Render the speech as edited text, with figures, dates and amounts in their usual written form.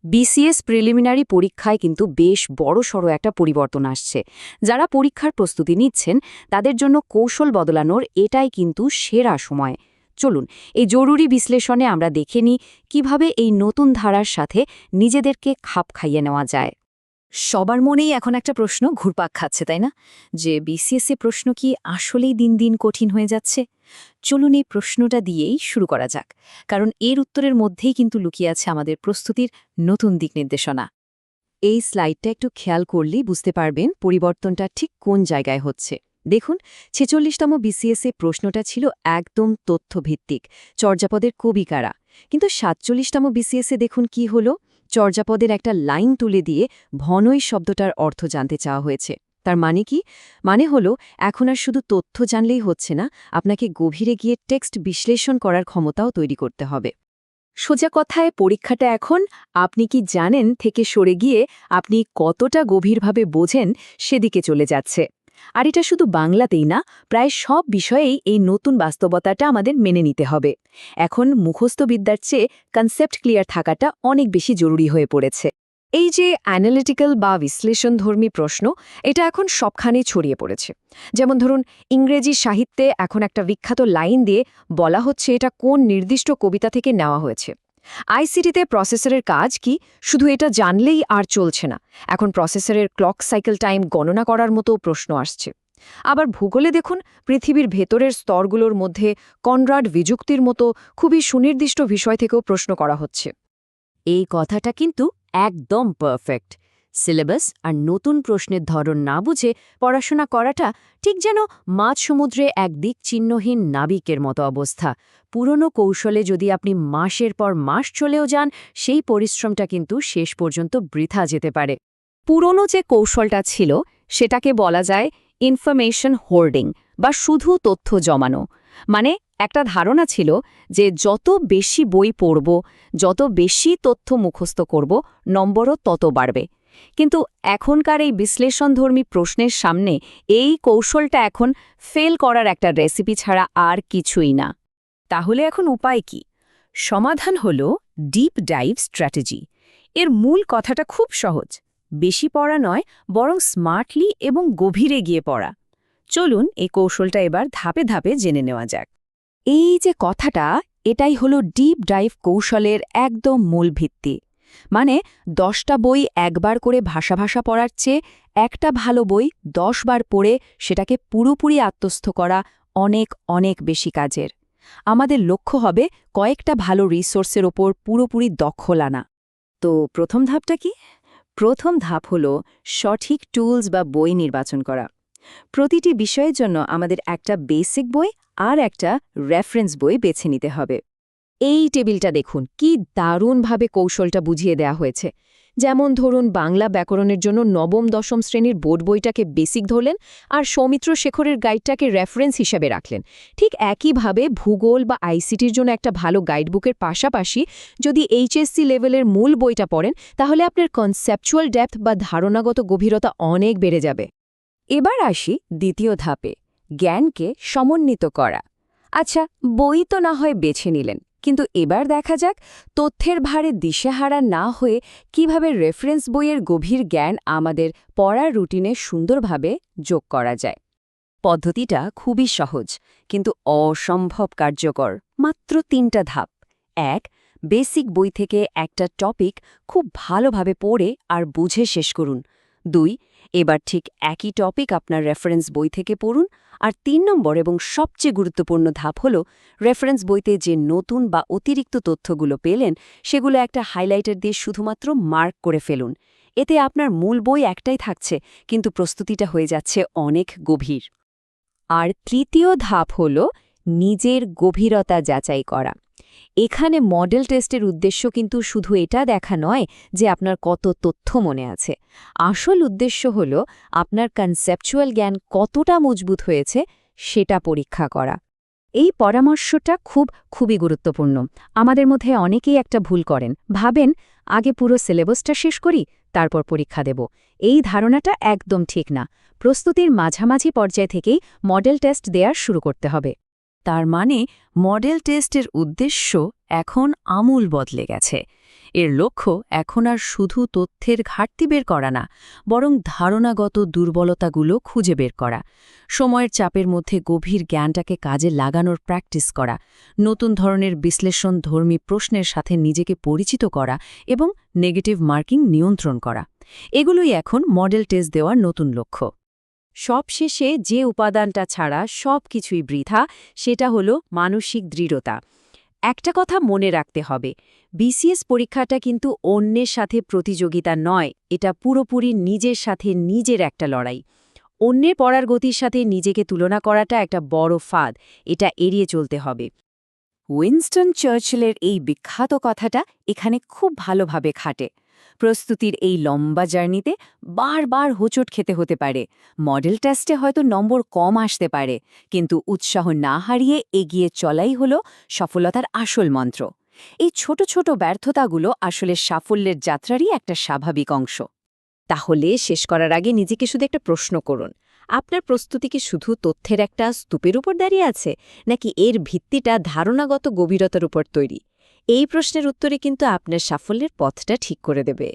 BCS preliminary পরীক্ষায় কিন্তু বেশ বড়সড় একটা পরিবর্তন আসছে। যারা পরীক্ষার প্রস্তুতি নিচ্ছেন তাদের জন্য কৌশল বদলানোর এটাই কিন্তু সেরা সময়। চলুন এই জরুরি বিশ্লেষণে আমরা দেখে নিই কিভাবে এই নতুন ধারার সাথে নিজেদেরকে খাপ খাইয়ে নেওয়া যায়। সবার মনেই এখন একটা প্রশ্ন ঘুরপাক খাচ্ছে, তাই না? যে বিসিএসসি প্রশ্ন কি আসলেই দিন দিন কঠিন হয়ে যাচ্ছে? চলুন এই প্রশ্নটা দিয়েই শুরু করা যাক, কারণ এর উত্তরের মধ্যেই কিন্তু লুকিয়ে আছে আমাদের প্রস্তুতির নতুন দিক নির্দেশনা। এই স্লাইডটা একটু খেয়াল করলেই বুঝতে পারবেন পরিবর্তনটা ঠিক কোন জায়গায় হচ্ছে। দেখুন, ৪৬তম বিসিএসএ প্রশ্নটা ছিল একদম তথ্যভিত্তিক, চর্যাপদের কবি কারা। কিন্তু ৪৭তম বিসিএসএ দেখুন কি হলো, চর্যাপদের একটা লাইন তুলে দিয়ে ভনই শব্দটার অর্থ জানতে চাওয়া হয়েছে। তার মানে কি? মানে হলো এখন আর শুধু তথ্য জানলেই হচ্ছে না, আপনাকে গভীরে গিয়ে টেক্সট বিশ্লেষণ করার ক্ষমতাও তৈরি করতে হবে। সোজা কথায় পরীক্ষাটা এখন আপনি কি জানেন থেকে সরে গিয়ে আপনি কতটা গভীরভাবে বোঝেন সেদিকে চলে যাচ্ছে। আর এটা শুধু বাংলাতেই না, প্রায় সব বিষয়েই এই নতুন বাস্তবতাটা আমাদের মেনে নিতে হবে। এখন মুখস্থবিদ্যার চেয়ে কনসেপ্ট ক্লিয়ার থাকাটা অনেক বেশি জরুরি হয়ে পড়েছে। এই যে অ্যানালিটিক্যাল বা বিশ্লেষণধর্মী প্রশ্ন, এটা এখন সবখানেই ছড়িয়ে পড়েছে। যেমন ধরুন, ইংরেজি সাহিত্যে এখন একটা বিখ্যাত লাইন দিয়ে বলা হচ্ছে এটা কোন নির্দিষ্ট কবিতা থেকে নেওয়া হয়েছে। আইসিটিতে প্রসেসরের কাজ কি, শুধু এটা জানলেই আর চলছে না, এখন প্রসেসরের ক্লক সাইকেল টাইম গণনা করার মতো প্রশ্ন আসছে। আবার ভূগোলে দেখুন, পৃথিবীর ভেতরের স্তরগুলোর মধ্যে কনরাড বিযুক্তির মতো খুবই সুনির্দিষ্ট বিষয় থেকেও প্রশ্ন করা হচ্ছে। এই কথাটা কিন্তু একদম পারফেক্ট। সিলেবাস আর নতুন প্রশ্নের ধরন না বুঝে পড়াশোনা করাটা ঠিক যেন মাঝ সমুদ্রে এক দিক চিহ্নহীন নাবিকের মতো অবস্থা। পুরনো কৌশলে যদি আপনি মাসের পর মাস চলেও যান, সেই পরিশ্রমটা কিন্তু শেষ পর্যন্ত বৃথা যেতে পারে। পুরনো যে কৌশলটা ছিল সেটাকে বলা যায় ইনফরমেশন হোর্ডিং বা শুধু তথ্য জমানো। মানে একটা ধারণা ছিল যে যত বেশি বই পড়ব, যত বেশি তথ্য মুখস্থ করব, নম্বরও তত বাড়বে। কিন্তু এখনকার এই বিশ্লেষণধর্মী প্রশ্নের সামনে এই কৌশলটা এখন ফেল করার একটা রেসিপি ছাড়া আর কিছুই না। তাহলে এখন উপায় কি? সমাধান হল ডিপ ডাইভ স্ট্র্যাটেজি। এর মূল কথাটা খুব সহজ, বেশি পড়া নয়, বরং স্মার্টলি এবং গভীরে গিয়ে পড়া। চলুন এই কৌশলটা এবার ধাপে ধাপে জেনে নেওয়া যাক। এই যে কথাটা, এটাই হলো ডিপ ডাইভ কৌশলের একদম মূল ভিত্তি। মানে 10টা বই একবার করে ভাষা পড়ার চেয়ে একটা ভালো বই 10 বার পড়ে সেটাকে পুরোপুরি আত্মস্থ করা অনেক অনেক বেশি কাজের। আমাদের লক্ষ্য হবে কয়েকটা ভালো রিসোর্সের ওপর পুরোপুরি দখল আনা। তো প্রথম ধাপটা কি? প্রথম ধাপ হল সঠিক টুলস বা বই নির্বাচন করা। প্রতিটি বিষয়ের জন্য আমাদের একটা বেসিক বই আর একটা রেফারেন্স বই বেছে নিতে হবে। এই টেবিলটা দেখুন, কি দারুণভাবে কৌশলটা বুঝিয়ে দেয়া হয়েছে। যেমন ধরুন, বাংলা ব্যাকরণের জন্য নবম দশম শ্রেণীর বোর্ড বইটাকে বেসিক ধরলেন আর সৌমিত্র শেখরের গাইডটাকে রেফারেন্স হিসাবে রাখলেন। ঠিক একইভাবে ভূগোল বা আইসিটির জন্য একটা ভালো গাইডবুকের পাশাপাশি যদি এইচএসসি লেভেলের মূল বইটা পড়েন, তাহলে আপনার কনসেপচুয়াল ডেপথ বা ধারণাগত গভীরতা অনেক বেড়ে যাবে। এবার আসি দ্বিতীয় ধাপে, জ্ঞানকে সমন্বিত করা। আচ্ছা, বই তো না হয় বেছে নিলেন, কিন্তু এবার দেখা যাক তথ্যের ভারে দিশেহারা না হয়ে কিভাবে রেফারেন্স বইয়ের গভীর জ্ঞান আমাদের পড়ার রুটিনে সুন্দরভাবে যোগ করা যায়। পদ্ধতিটা খুবই সহজ, কিন্তু অসম্ভব কার্যকর। মাত্র 3টা ধাপ। 1. বেসিক বই থেকে একটা টপিক খুব ভালোভাবে পড়ে আর বুঝে শেষ করুন। 2. এবার ঠিক একই টপিক আপনার রেফারেন্স বই থেকে পড়ুন। আর 3 নম্বর এবং সবচেয়ে গুরুত্বপূর্ণ ধাপ হল, রেফারেন্স বইতে যে নতুন বা অতিরিক্ত তথ্যগুলো পেলেন সেগুলো একটা হাইলাইটার দিয়ে শুধুমাত্র মার্ক করে ফেলুন। এতে আপনার মূল বই একটাই থাকছে, কিন্তু প্রস্তুতিটা হয়ে যাচ্ছে অনেক গভীর। আর তৃতীয় ধাপ হল নিজের গভীরতা যাচাই করা। এখানে মডেল টেস্টের উদ্দেশ্য কিন্তু শুধু এটা দেখা নয় যে আপনার কত তথ্য মনে আছে। আসল উদ্দেশ্য হল আপনার কনসেপচুয়াল জ্ঞান কতটা মজবুত হয়েছে সেটা পরীক্ষা করা। এই পরামর্শটা খুবই গুরুত্বপূর্ণ। আমাদের মধ্যে অনেকেই একটা ভুল করেন, ভাবেন আগে পুরো সিলেবাসটা শেষ করি, তারপর পরীক্ষা দেব। এই ধারণাটা একদম ঠিক না। প্রস্তুতির মাঝামাঝি পর্যায় থেকেই মডেল টেস্ট দেওয়া শুরু করতে হবে। তার মানে মডেল টেস্টের উদ্দেশ্য এখন আমূল বদলে গেছে। এর লক্ষ্য এখন আর শুধু তথ্যের ঘাটতি বের করা না, বরং ধারণাগত দুর্বলতাগুলো খুঁজে বের করা, সময়ের চাপের মধ্যে গভীর জ্ঞানটাকে কাজে লাগানোর প্র্যাকটিস করা, নতুন ধরনের বিশ্লেষণধর্মী প্রশ্নের সাথে নিজেকে পরিচিত করা এবং নেগেটিভ মার্কিং নিয়ন্ত্রণ করা। এগুলোই এখন মডেল টেস্ট দেওয়ার নতুন লক্ষ্য। সবশেষে যে উপাদানটা ছাড়া সব কিছুই বৃথা, সেটা হলো মানসিক দৃঢ়তা। একটা কথা মনে রাখতে হবে, বিসিএস পরীক্ষাটা কিন্তু অন্যের সাথে প্রতিযোগিতা নয়, এটা পুরোপুরি নিজের সাথে নিজের একটা লড়াই। অন্যের পড়ার গতির সাথে নিজেকে তুলনা করাটা একটা বড় ফাঁদ, এটা এড়িয়ে চলতে হবে। উইনস্টন চার্চিলের এই বিখ্যাত কথাটা এখানে খুব ভালোভাবে খাটে। প্রস্তুতির এই লম্বা জার্নিতে বারবার হোঁচট খেতে হতে পারে, মডেল টেস্টে হয়তো নম্বর কম আসতে পারে, কিন্তু উৎসাহ না হারিয়ে এগিয়ে চলাই হলো সফলতার আসল মন্ত্র। এই ছোট ছোট ব্যর্থতাগুলো আসলে সাফল্যের যাত্রারই একটা স্বাভাবিক অংশ। তাহলে শেষ করার আগে নিজেকে শুধু একটা প্রশ্ন করুন, আপনার প্রস্তুতি কি শুধু তথ্যের একটা স্তূপের উপর দাঁড়িয়ে আছে, নাকি এর ভিত্তিটা ধারণাগত গভীরতার উপর তৈরি? এই প্রশ্নের উত্তরে কিন্তু আপনার সাফল্যের পথটা ঠিক করে দেবে।